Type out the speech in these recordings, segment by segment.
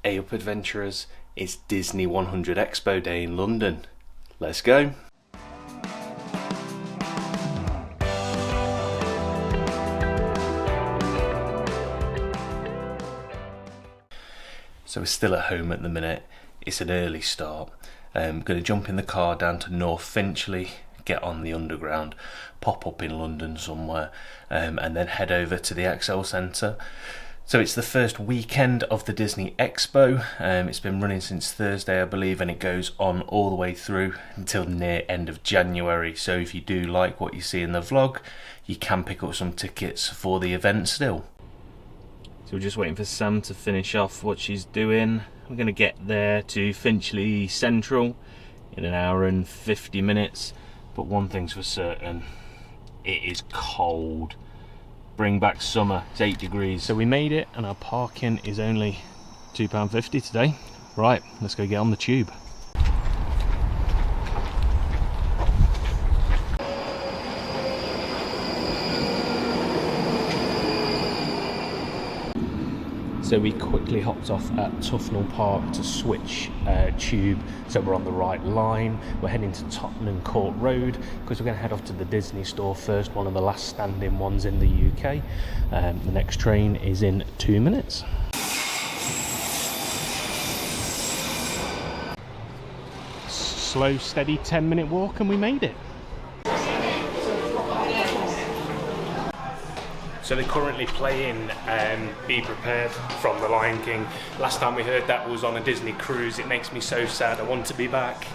Hey up adventurers, it's Disney 100 Expo Day in London. Let's go! So we're still at home at the minute. It's an early start. I'm going to jump in the car down to North Finchley, get on the underground, pop up in London somewhere, and then head over to the ExCel Centre. So it's the first weekend of the Disney Expo. It's been running since Thursday, I believe, and it goes on all the way through until near end of January. So if you do like what you see in the vlog, you can pick up some tickets for the event still. So we're just waiting for Sam to finish off what she's doing. We're going to get there to Finchley Central in an hour and 50 minutes. But one thing's for certain, it is cold. Bring back summer. It's 8 degrees. So we made it, and our parking is only £2.50 today. Right, let's go get on the tube. So we quickly hopped off at Tufnell Park to switch tube, so we're on the right line. We're heading to Tottenham Court Road because we're going to head off to the Disney store first, one of the last standing ones in the UK. The next train is in 2 minutes. Slow, steady 10-minute walk, and we made it. So they're currently playing Be Prepared from The Lion King. Last time we heard that was on a Disney cruise. It makes me so sad. I want to be back.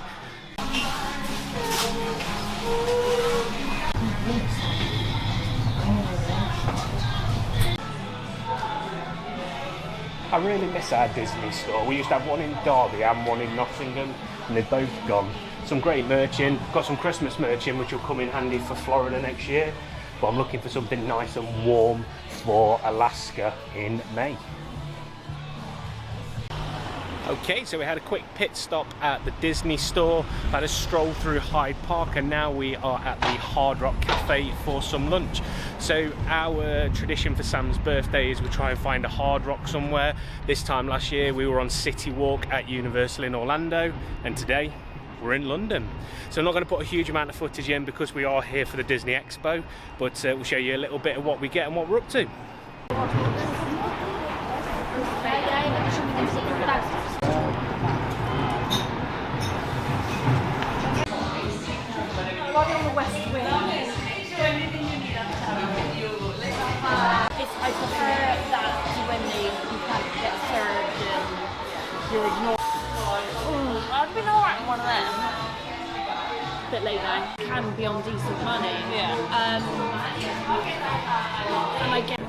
I really miss our Disney store. We used to have one in Derby and one in Nottingham, and they've both gone. Some great merch in. Got some Christmas merch in, which will come in handy for Florida next year. But I'm looking for something nice and warm for Alaska in May. Okay, so we had a quick pit stop at the Disney store, had a stroll through Hyde Park, and now we are at the Hard Rock Cafe for some lunch. So our tradition for Sam's birthday is we try and find a Hard Rock somewhere. This time last year we were on City Walk at Universal in Orlando, and today we're in London. So I'm not going to put a huge amount of footage in because we are here for the Disney Expo, but we'll show you a little bit of what we get and what we're up to. I prefer that to when you can't get served and you're ignored. I'd be alright in one of them. Bit late now. Can be on decent money. Yeah. And I get.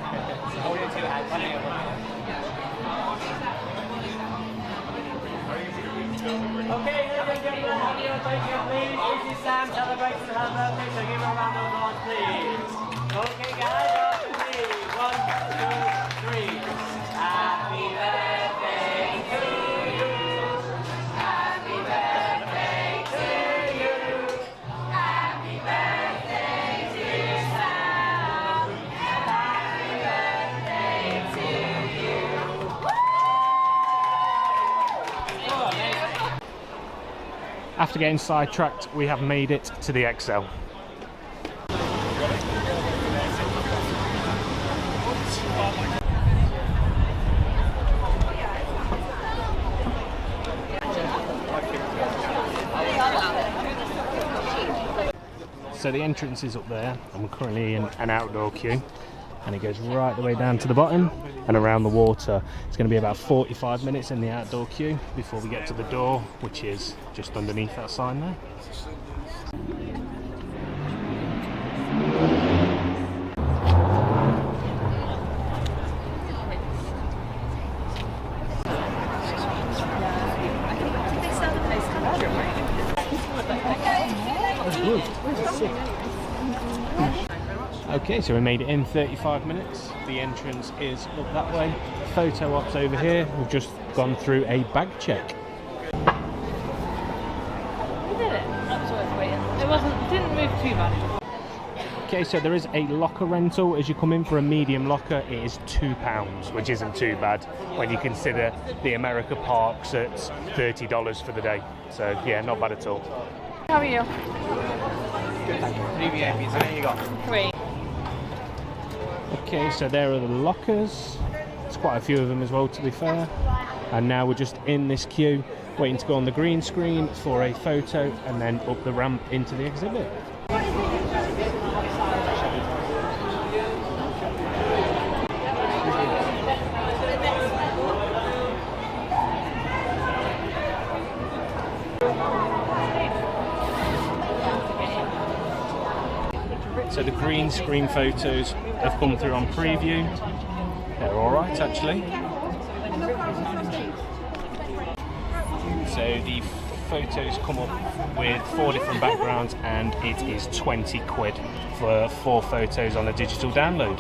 Okay, ladies and gentlemen, have your attention, please. This is Sam celebrating her birthday, so give her a round of applause, please. Okay, guys, please. 1, 2, 3. Happy birthday to you. Happy birthday to you. Happy birthday, dear Sam. Happy birthday to you. After getting sidetracked, we have made it to the ExCel. So the entrance is up there, and we're currently in an outdoor queue, and it goes right the way down to the bottom and around the water. It's going to be about 45 minutes in the outdoor queue before we get to the door, which is just underneath that sign there. Okay, so we made it in 35 minutes. The entrance is up that way. Photo ops over here. We've just gone through a bag check. We did it. That was worth waiting. It didn't move too much. Okay, so there is a locker rental. As you come in for a medium locker, it is £2, which isn't too bad when you consider the America parks at $30 for the day. So yeah, not bad at all. How are you? Good, thank you. 3 VIPs, how many you got? 3. Okay, so there are the lockers. There's quite a few of them as well, to be fair. And now we're just in this queue, waiting to go on the green screen for a photo and then up the ramp into the exhibit. So the green screen photos have come through on preview. They're alright actually. So the photos come up with 4 different backgrounds and it is 20 quid for 4 photos on a digital download.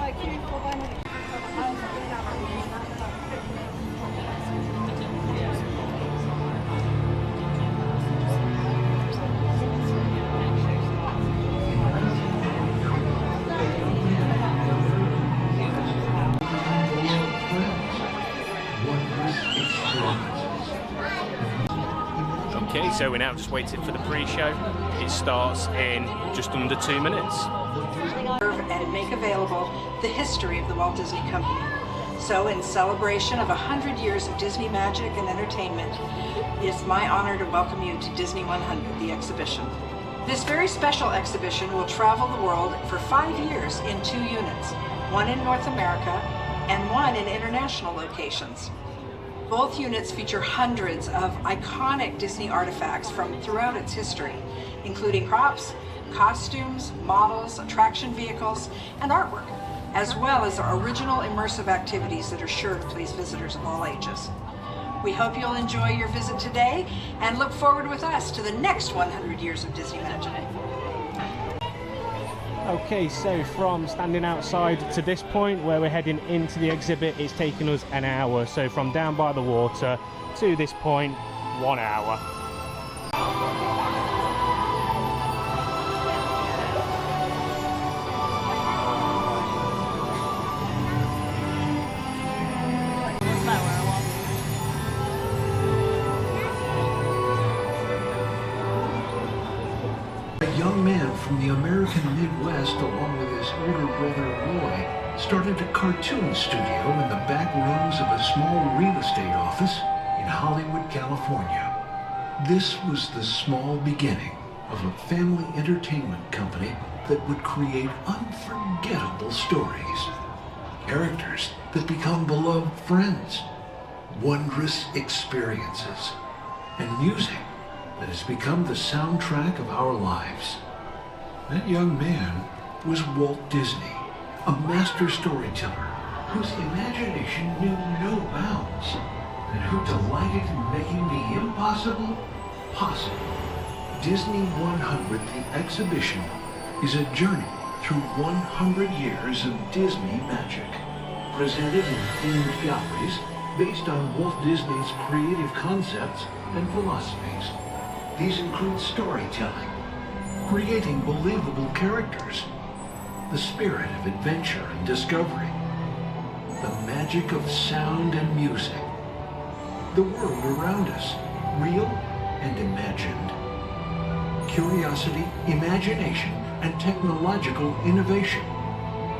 Okay, so we're now just waiting for the pre-show. It starts in just under 2 minutes. And make available the history of the Walt Disney Company. So in celebration of 100 years of Disney magic and entertainment, it's my honor to welcome you to Disney100, the exhibition. This very special exhibition will travel the world for 5 years in 2 units, one in North America and one in international locations. Both units feature hundreds of iconic Disney artifacts from throughout its history, including props, costumes, models, attraction vehicles, and artwork, as well as our original immersive activities that are sure to please visitors of all ages. We hope you'll enjoy your visit today and look forward with us to the next 100 years of Disney magic. Okay, so from standing outside to this point where we're heading into the exhibit, it's taken us an hour. So from down by the water to this point, 1 hour. A young man from the American Midwest, along with his older brother Roy, started a cartoon studio in the back rooms of a small real estate office in Hollywood, California. This was the small beginning of a family entertainment company that would create unforgettable stories, characters that become beloved friends, wondrous experiences, and music that has become the soundtrack of our lives. That young man was Walt Disney, a master storyteller whose imagination knew no bounds and who delighted in making the impossible possible. Disney100, the exhibition, is a journey through 100 years of Disney magic, presented in themed galleries based on Walt Disney's creative concepts and philosophies. These include storytelling, creating believable characters, the spirit of adventure and discovery, the magic of sound and music, the world around us, real and imagined, curiosity, imagination, and technological innovation,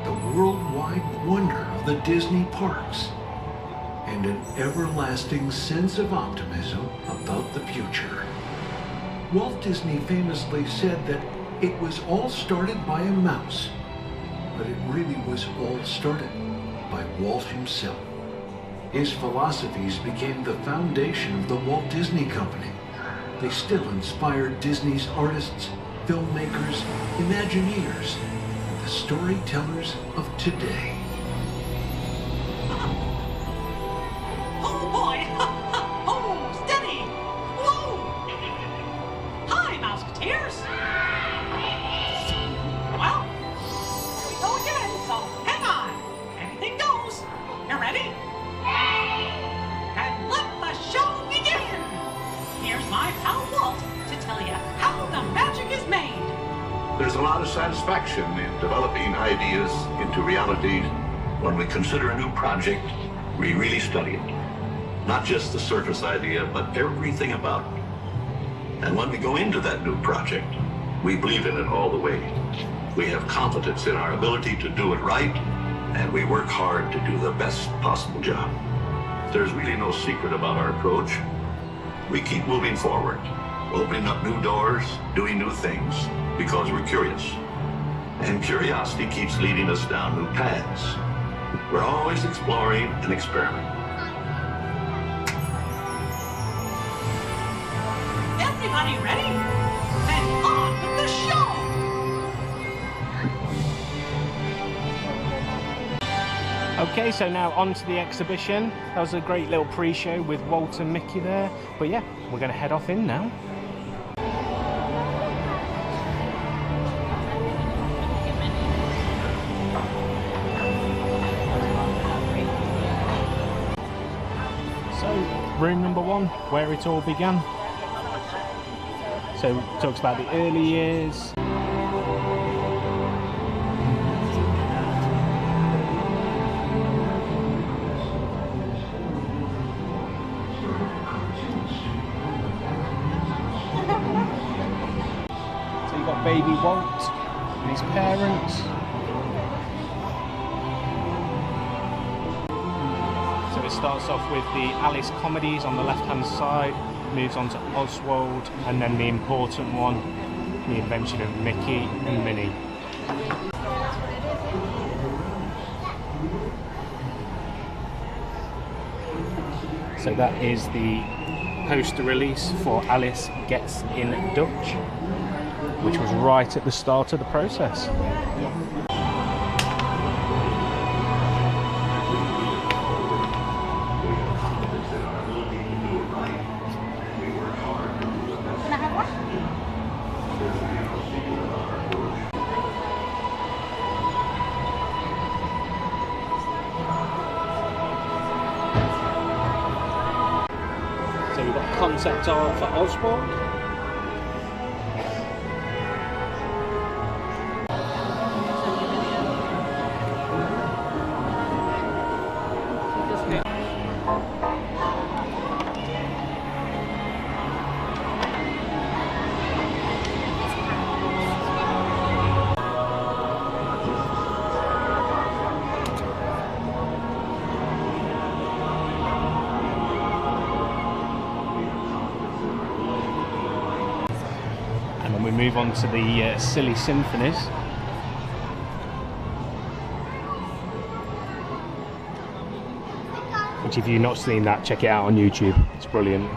the worldwide wonder of the Disney parks, and an everlasting sense of optimism about the future. Walt Disney famously said that it was all started by a mouse, but it really was all started by Walt himself. His philosophies became the foundation of the Walt Disney Company. They still inspire Disney's artists, filmmakers, Imagineers, and the storytellers of today. Oh boy! Oh, steady! Whoa! Hi, Mouseketeers! Well, here we go again, so hang on! Anything goes! You ready? And let the show begin! Here's my pal Walt to tell you how the magic is made. There's a lot of satisfaction in developing ideas into reality. When we consider a new project, we really study it. Not just the surface idea, but everything about it. And when we go into that new project, we believe in it all the way. We have confidence in our ability to do it right, and we work hard to do the best possible job. There's really no secret about our approach. We keep moving forward, opening up new doors, doing new things, because we're curious. And curiosity keeps leading us down new paths. We're always exploring and experimenting. Everybody ready? Then on with the show! Okay, so now on to the exhibition. That was a great little pre-show with Walt and Mickey there. But yeah, we're going to head off in now. So, room number 1, where it all began. So, it talks about the early years. So you've got baby Walt and his parents. So it starts off with the Alice comedies on the left hand side, moves on to Oswald, and then the important one, the invention of Mickey and Minnie. So that is the poster release for Alice Gets in Dutch, which was right at the start of the process. So we've got concept art for Oswald. And then we move on to the silly symphonies. Which, if you've not seen that, check it out on YouTube. It's brilliant.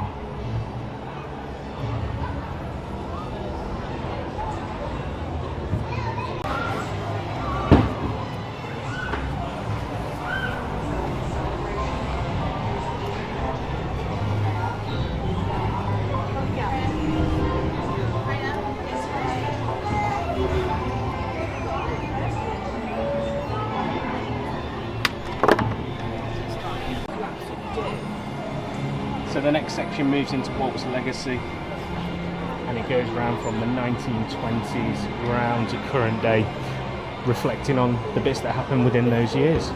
So the next section moves into Walt's legacy, and it goes around from the 1920s around to current day, reflecting on the bits that happened within those years.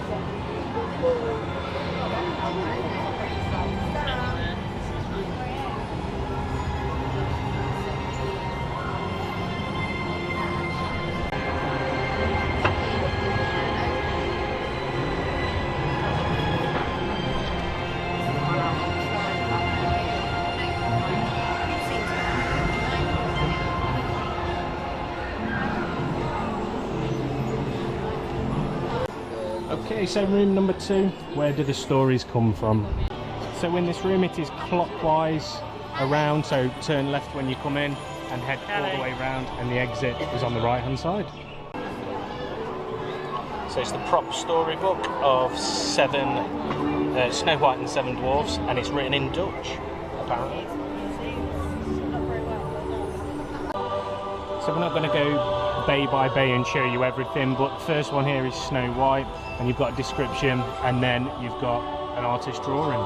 Okay, so room number 2, where do the stories come from? So in this room it is clockwise around, so turn left when you come in and head all the way around, and the exit is on the right hand side. So it's the prop storybook of Snow White and Seven Dwarfs, and it's written in Dutch, apparently. So we're not going to go bay by bay and show you everything, but the first one here is Snow White, and you've got a description, and then you've got an artist drawing.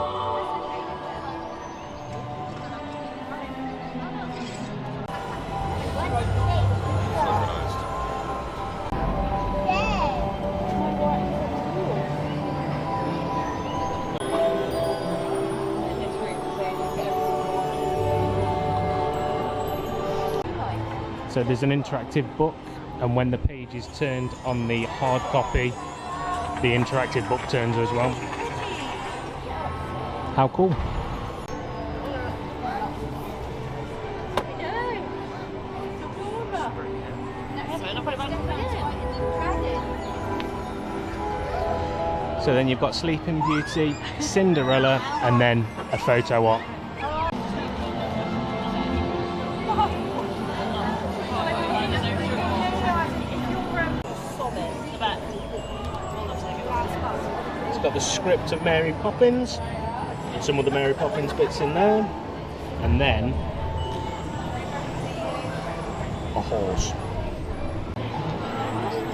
So there's an interactive book, and when the page is turned on the hard copy, the interactive book turns as well. How cool. So then you've got Sleeping Beauty, Cinderella, and then a photo op. It's got the script of Mary Poppins, and some of the Mary Poppins bits in there, and then a horse.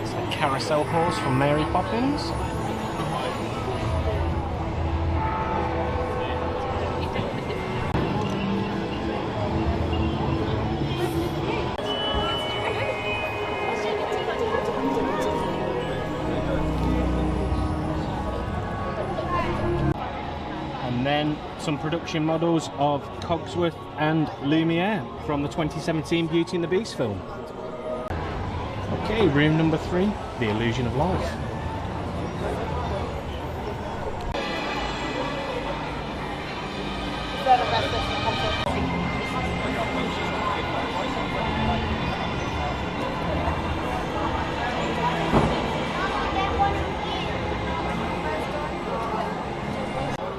It's a carousel horse from Mary Poppins. And then some production models of Cogsworth and Lumiere from the 2017 Beauty and the Beast film. Okay, room number 3, The Illusion of Life.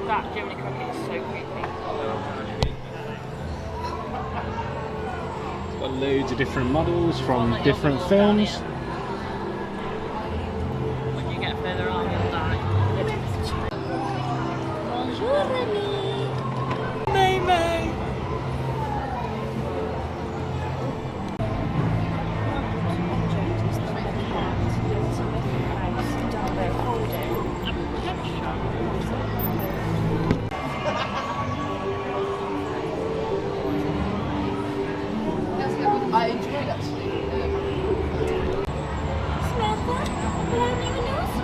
That Jiminy Cricket is so creepy. It's got loads of different models from different films. When you get further on, you'll die. Bonjour, Remy. May May. I enjoyed actually. Samantha, learning enough?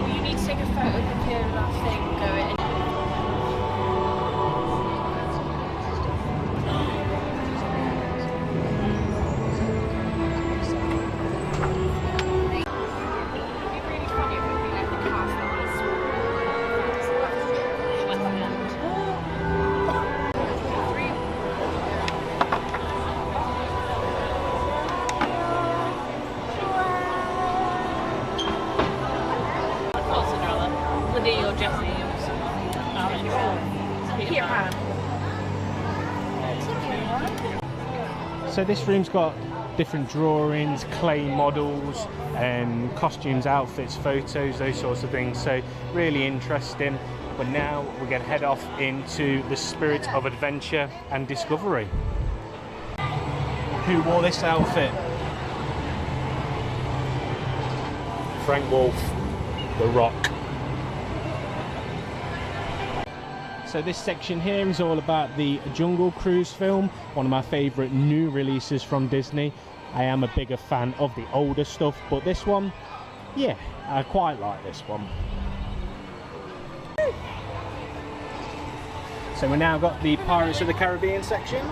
You need to take a photo of the last thing going. Lydia or Jessie or Peter Pan. So this room's got different drawings, clay models, costumes, outfits, photos, those sorts of things. So really interesting. But now we're going to head off into the spirit of adventure and discovery. Who wore this outfit? Frank Wolf, The Rock. So this section here is all about the Jungle Cruise film, one of my favourite new releases from Disney. I am a bigger fan of the older stuff, but this one, yeah, I quite like this one. So we now got the Pirates of the Caribbean section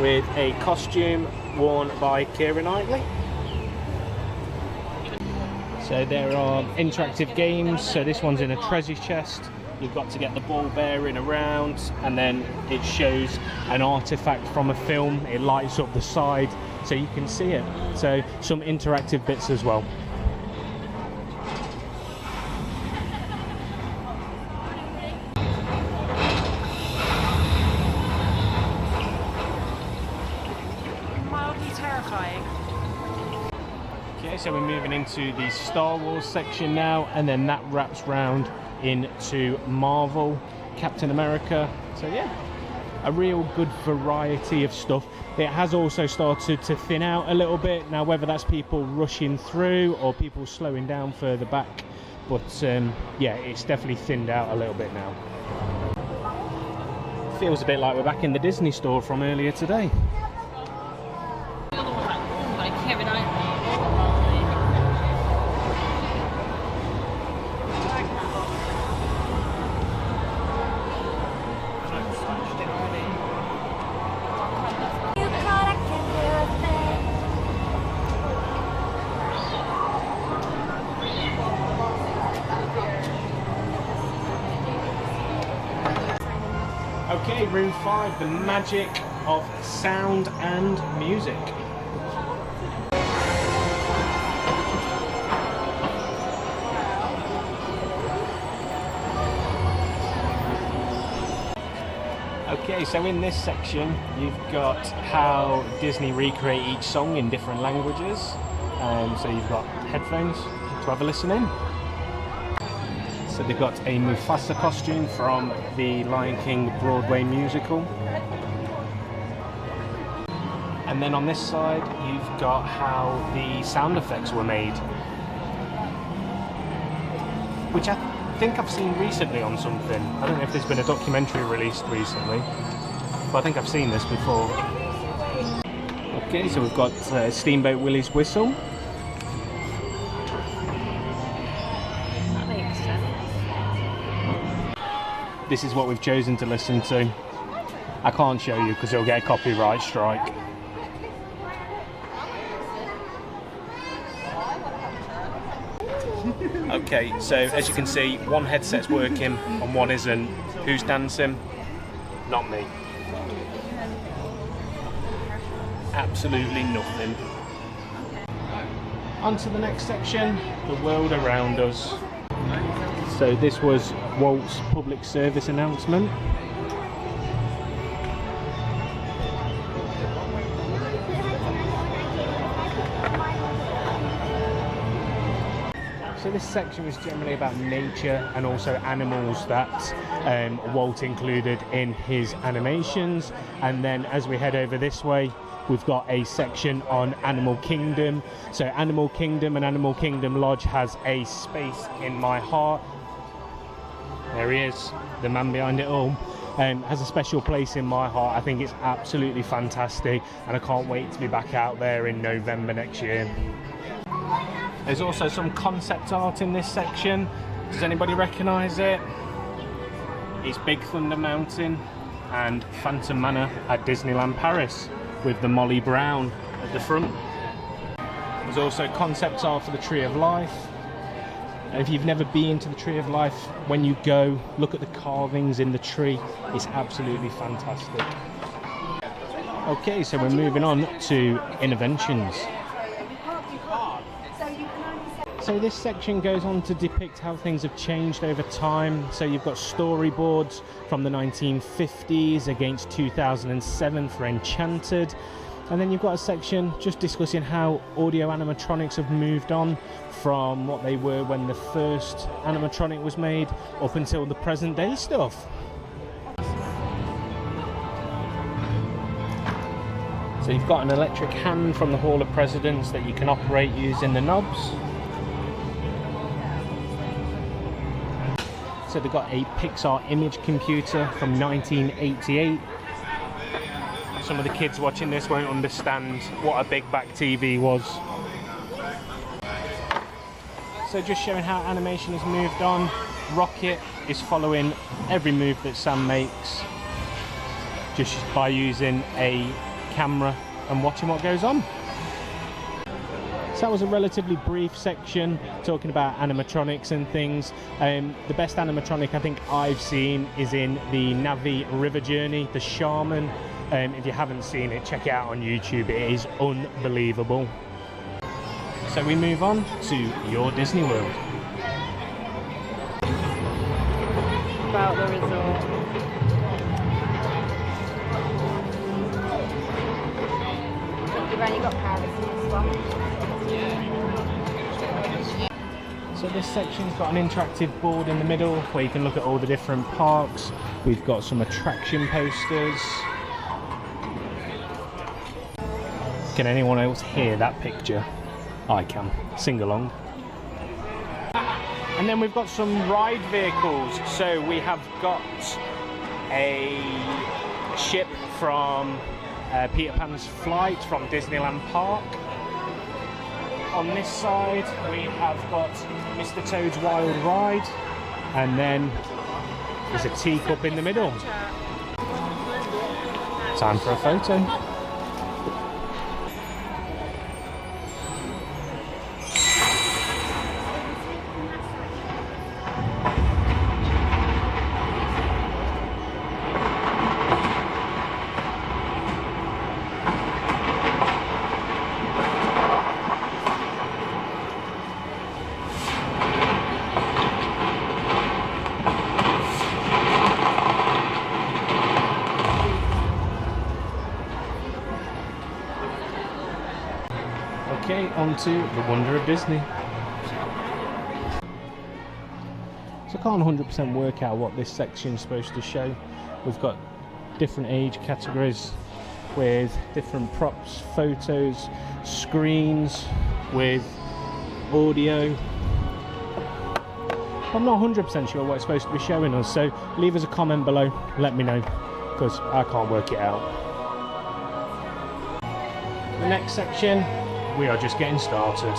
with a costume worn by Keira Knightley. So there are interactive games, so this one's in a treasure chest. You've got to get the ball bearing around, and then it shows an artefact from a film. It lights up the side so you can see it. So some interactive bits as well. Mildly terrifying. Okay, so we're moving into the Star Wars section now, and then that wraps round into Marvel, Captain America. So yeah, a real good variety of stuff. It has also started to thin out a little bit now, whether that's people rushing through or people slowing down further back, but yeah, it's definitely thinned out a little bit now. Feels a bit like we're back in the Disney store from earlier today. Like Kevin Okay, room 5, the magic of sound and music. Okay, so in this section you've got how Disney recreate each song in different languages. So you've got headphones to have a listen in. So they've got a Mufasa costume from the Lion King Broadway musical. And then on this side you've got how the sound effects were made, which I think I've seen recently on something. I don't know if there's been a documentary released recently, but I think I've seen this before. Okay, so we've got Steamboat Willie's whistle. That makes sense. This is what we've chosen to listen to. I can't show you because it'll get a copyright strike. Okay, so as you can see, one headset's working and one isn't. Who's dancing? Not me. Absolutely nothing. On to the next section, the world around us. So this was Walt's public service announcement. So this section was generally about nature and also animals that Walt included in his animations. And then as we head over this way, we've got a section on Animal Kingdom. So Animal Kingdom and Animal Kingdom Lodge has a space in my heart. There he is, the man behind it all. Has a special place in my heart. I think it's absolutely fantastic and I can't wait to be back out there in November next year. There's also some concept art in this section. Does anybody recognise it? It's Big Thunder Mountain and Phantom Manor at Disneyland Paris with the Molly Brown at the front. There's also concept art for the Tree of Life. And if you've never been to the Tree of Life, when you go, look at the carvings in the tree. It's absolutely fantastic. Okay, so we're moving on to Innoventions. So this section goes on to depict how things have changed over time. So you've got storyboards from the 1950s against 2007 for Enchanted. And then you've got a section just discussing how audio animatronics have moved on from what they were when the first animatronic was made up until the present day stuff. So you've got an electric hand from the Hall of Presidents that you can operate using the knobs. So they've got a Pixar image computer from 1988. Some of the kids watching this won't understand what a big back TV was. So just showing how animation has moved on. Rocket is following every move that Sam makes just by using a camera and watching what goes on. So that was a relatively brief section talking about animatronics and things. The best animatronic I think I've seen is in the Navi River Journey, the Shaman. If you haven't seen it, check it out on YouTube. It is unbelievable. So we move on to Your Disney World. About the resort. You've only got Paris in this one. So this section's got an interactive board in the middle where you can look at all the different parks. We've got some attraction posters. Can anyone else hear that picture? I can. Sing along. And then we've got some ride vehicles. So we have got a ship from Peter Pan's Flight from Disneyland Park. On this side we have got Mr. Toad's Wild Ride, and then there's a teacup in the middle. Time for a photo. welcome to the Wonder of Disney. So I can't 100% work out what this section is supposed to show. We've got different age categories with different props, photos, screens with audio. I'm not 100% sure what it's supposed to be showing us, so leave us a comment below, let me know, because I can't work it out. The next section, we are just getting started.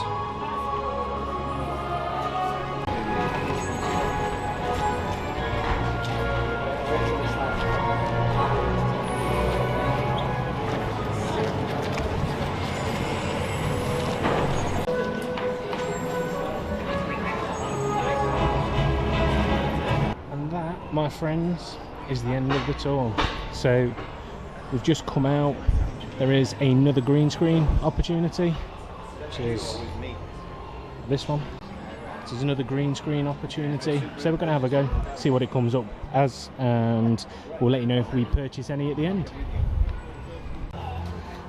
And that, my friends, is the end of the tour. So we've just come out. There is another green screen opportunity, which is this one. This is another green screen opportunity. So we're going to have a go, see what it comes up as, and we'll let you know if we purchase any at the end.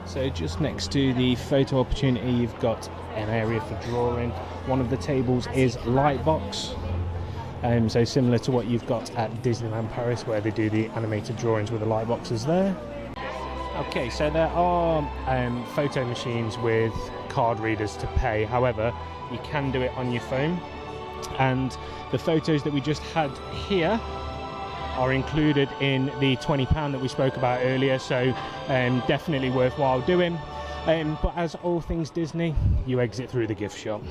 So just next to the photo opportunity, you've got an area for drawing. One of the tables is Lightbox. So similar to what you've got at Disneyland Paris, where they do the animated drawings with the light boxes there. Okay, so there are photo machines with card readers to pay. However, you can do it on your phone, and the photos that we just had here are included in the £20 that we spoke about earlier, so definitely worthwhile doing. But as all things Disney, you exit through the gift shop.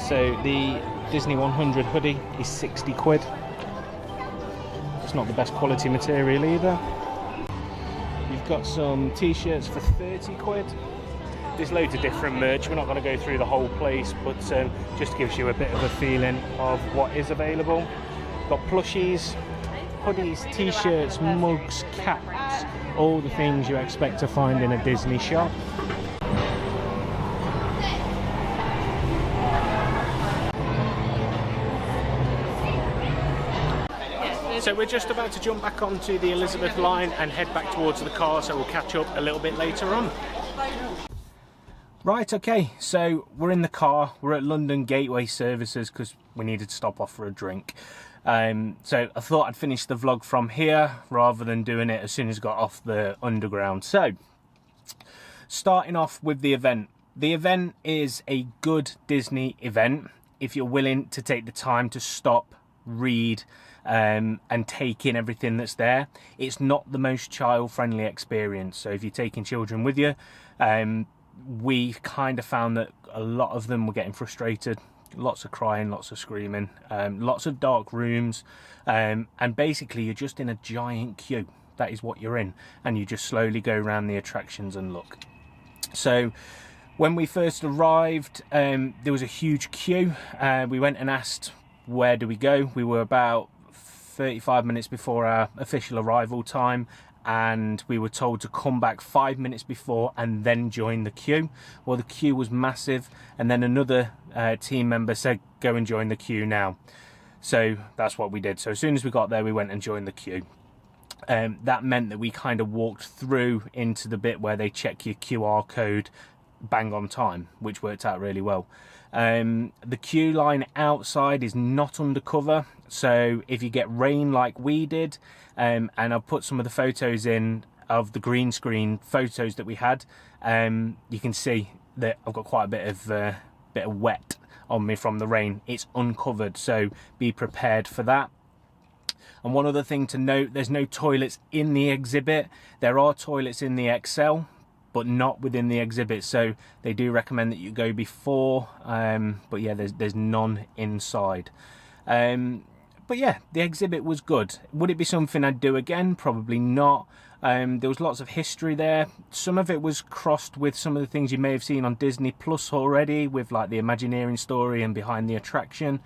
So the Disney100 hoodie is 60 quid. It's not the best quality material either. You've got some t-shirts for 30 quid. There's loads of different merch. We're not going to go through the whole place, but just gives you a bit of a feeling of what is available. Got plushies, hoodies, t-shirts, mugs, caps, all the things you expect to find in a Disney shop. So we're just about to jump back onto the Elizabeth line and head back towards the car, so we'll catch up a little bit later on. Right, okay, so we're in the car. We're at London Gateway Services because we needed to stop off for a drink. So I thought I'd finish the vlog from here rather than doing it as soon as I got off the underground. So, starting off with the event. The event is a good Disney event if you're willing to take the time to stop, read, and take in everything that's there. It's not the most child-friendly experience, so if you're taking children with you, we kind of found that a lot of them were getting frustrated. Lots of crying, lots of screaming, lots of dark rooms, and basically you're just in a giant queue. That is what you're in, and you just slowly go around the attractions and look. So when we first arrived, there was a huge queue. We went and asked, where do we go? We were about 35 minutes before our official arrival time, and we were told to come back 5 minutes before and then join the queue. Well, the queue was massive, and then another team member said, go and join the queue now. So that's what we did. So as soon as we got there, we went and joined the queue. That meant that we kind of walked through into the bit where they check your QR code bang on time, which worked out really well. The queue line outside is not undercover, so if you get rain like we did, and I'll put some of the photos in of the green screen photos that we had, you can see that I've got quite a bit of wet on me from the rain. It's uncovered, so be prepared for that. And one other thing to note, there's no toilets in the exhibit. There are toilets in the ExCel, but not within the exhibit, so they do recommend that you go before, but yeah, there's none inside. But yeah, the exhibit was good. Would it be something I'd do again? Probably not. There was lots of history there. Some of it was crossed with some of the things you may have seen on Disney Plus already, with like the Imagineering story and Behind the Attraction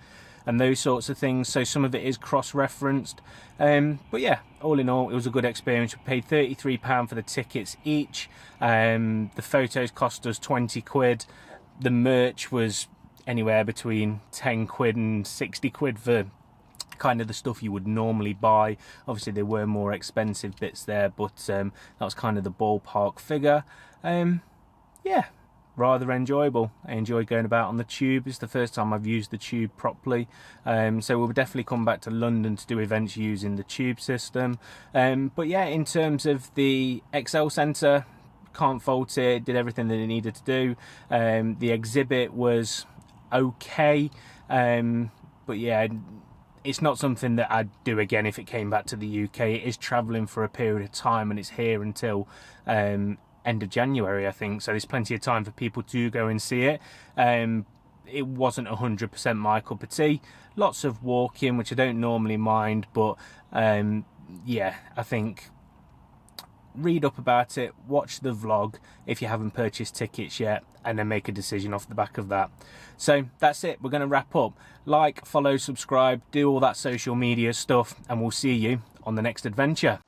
and those sorts of things, so some of it is cross-referenced. But yeah, all in all, it was a good experience. We paid £33 for the tickets each. The photos cost us 20 quid. The merch was anywhere between 10 quid and 60 quid for kind of the stuff you would normally buy. Obviously there were more expensive bits there, but that was kind of the ballpark figure. Yeah, rather enjoyable. I enjoyed going about on the tube. It's the first time I've used the tube properly, so we'll definitely come back to London to do events using the tube system. But yeah, in terms of the ExCel Centre, can't fault it, did everything that it needed to do. The exhibit was okay, but yeah, it's not something that I'd do again if it came back to the UK. It is travelling for a period of time, and it's here until end of January, I think, so there's plenty of time for people to go and see it. It wasn't 100% my cup of tea. Lots of walking, which I don't normally mind, but yeah, I think read up about it, watch the vlog if you haven't purchased tickets yet, and then make a decision off the back of that. So that's it, we're going to wrap up. Like, follow, subscribe, do all that social media stuff, and we'll see you on the next adventure.